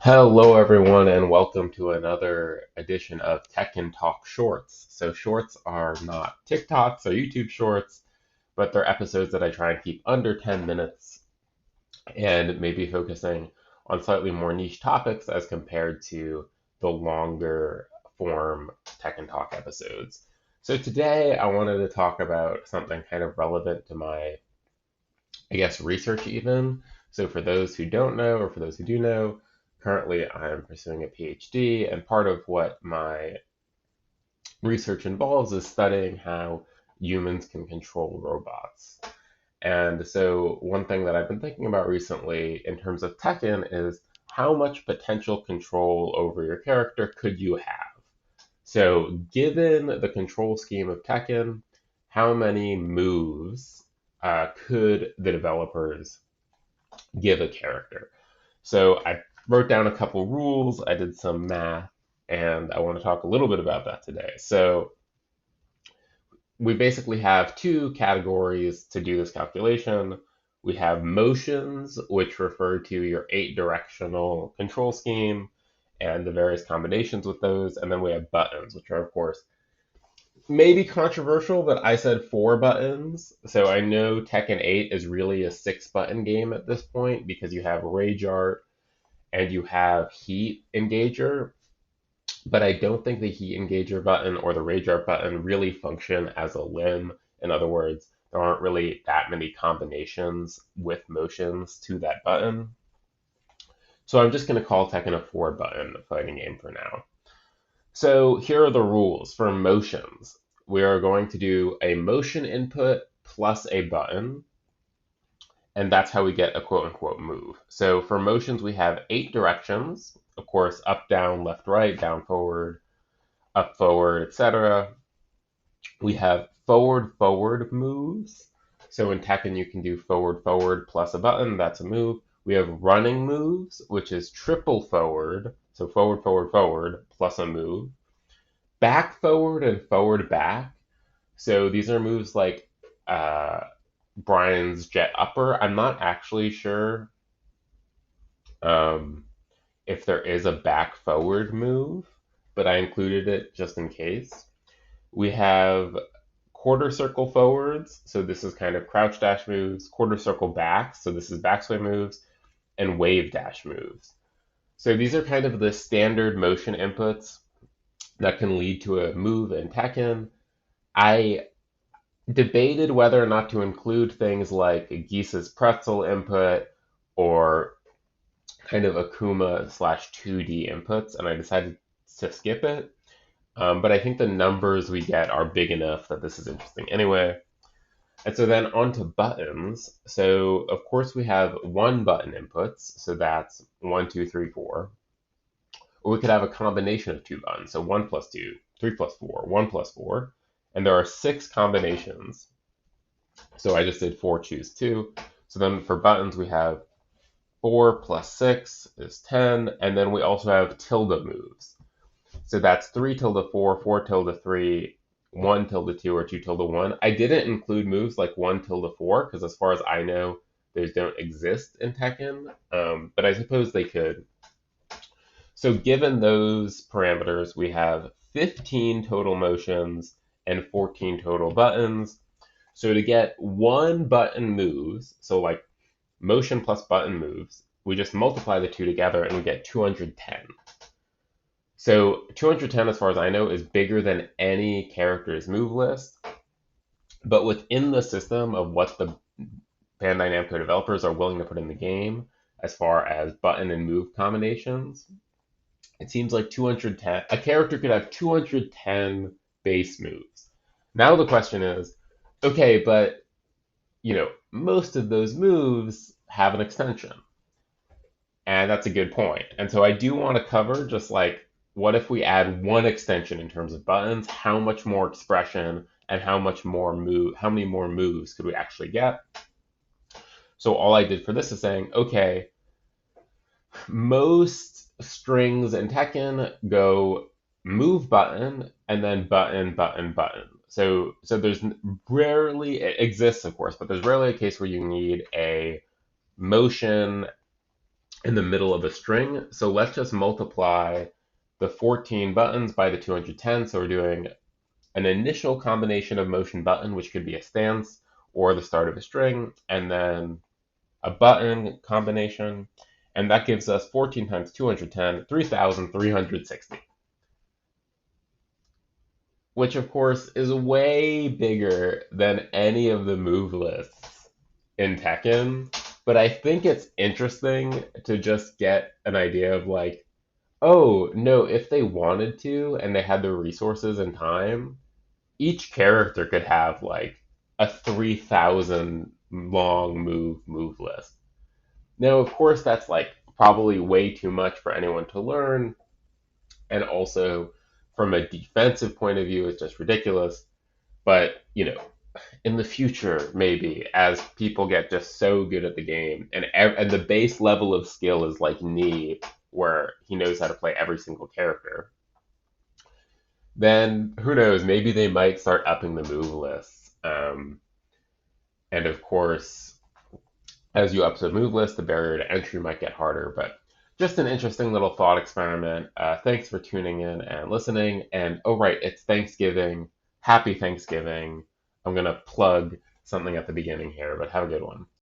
Hello, everyone, and welcome to another edition of Tekken Talk Shorts. So, shorts are not TikToks or YouTube shorts, but they're episodes that I try and keep under 10 minutes and maybe focusing on slightly more niche topics as compared to the longer form Tekken Talk episodes. So, today I wanted to talk about something kind of relevant to my, research even. So, for those who don't know, or for those who do know, currently I'm pursuing a PhD, and part of what my research involves is studying how humans can control robots. And so, one thing that I've been thinking about recently in terms of Tekken is how much potential control over your character could you have? So, given the control scheme of Tekken, how many moves could the developers give a character? So I wrote down a couple rules, I did some math, and I want to talk a little bit about that today. So we basically have two categories to do this calculation. We have motions, which refer to your eight directional control scheme and the various combinations with those. And then we have buttons, which are, of course, maybe controversial, but I said four buttons. So I know Tekken 8 is really a six button game at this point because you have Rage Art and you have Heat Engager, but I don't think the Heat Engager button or the Rage Art button really function as a limb. In other words, there aren't really that many combinations with motions to that button. So I'm just going to call Tekken a four button fighting game for now. So here are the rules for motions. We are going to do a motion input plus a button, and that's how we get a quote unquote move. So for motions, we have eight directions, of course, up, down, left, right, down, forward, up, forward, etc. We have forward, forward moves. So in Tekken, you can do forward, forward plus a button, that's a move. We have running moves, which is triple forward, so forward, forward, forward plus a move. Back, forward, and forward, back. So these are moves like uh, Brian's jet upper. I'm not actually sure um, if there is a back forward move, but I included it just in case. We have quarter circle forwards, so this is kind of crouch dash moves, quarter circle backs, so this is backswing moves, and wave dash moves. So these are kind of the standard motion inputs that can lead to a move in Tekken. I debated whether or not to include things like Gisa's pretzel input or kind of Akuma slash 2D inputs, and I decided to skip it. But I think the numbers we get are big enough that this is interesting anyway. And so then on to buttons. So of course we have one button inputs, so that's one, two, three, four. Or we could have a combination of two buttons, so one plus two, three plus four, one plus four. And there are six combinations. So I just did four, choose two. So then for buttons we have 4 plus 6 is 10, and then we also have tilde moves. So that's 3 tilde 4, 4 tilde 3, 1 tilde 2, or 2 tilde 1. I didn't include moves like 1 tilde 4, because as far as I know, those don't exist in Tekken, but I suppose they could. So given those parameters, we have 15 total motions and 14 total buttons. So to get one button moves, so like motion plus button moves, we just multiply the two together and we get 210. So 210, as far as I know, is bigger than any character's move list. But within the system of what the Bandai Namco developers are willing to put in the game, as far as button and move combinations, it seems like 210, a character could have 210 base moves. Now the question is, okay, but most of those moves have an extension. And that's a good point. And so I do want to cover just like what if we add one extension in terms of buttons, how much more expression and how many more moves could we actually get? So all I did for this is saying, okay, most strings in Tekken go move button and then button, button, button. So there's rarely, it exists of course, but there's rarely a case where you need a motion in the middle of a string. So let's just multiply the 14 buttons by the 210. So we're doing an initial combination of motion button, which could be a stance or the start of a string, and then a button combination. And that gives us 14 times 210, 3,360, which of course is way bigger than any of the move lists in Tekken. But I think it's interesting to just get an idea of like, oh, no, if they wanted to and they had the resources and time, each character could have like a 3,000 long move list. Now, of course, that's like probably way too much for anyone to learn, and also from a defensive point of view, it's just ridiculous. But in the future, maybe as people get just so good at the game, and the base level of skill is like knee, where he knows how to play every single character, then who knows? Maybe they might start upping the move lists. And of course, as you up the move list, the barrier to entry might get harder. But just an interesting little thought experiment. Thanks for tuning in and listening. And oh, right, it's Thanksgiving. Happy Thanksgiving. I'm going to plug something at the beginning here, but have a good one.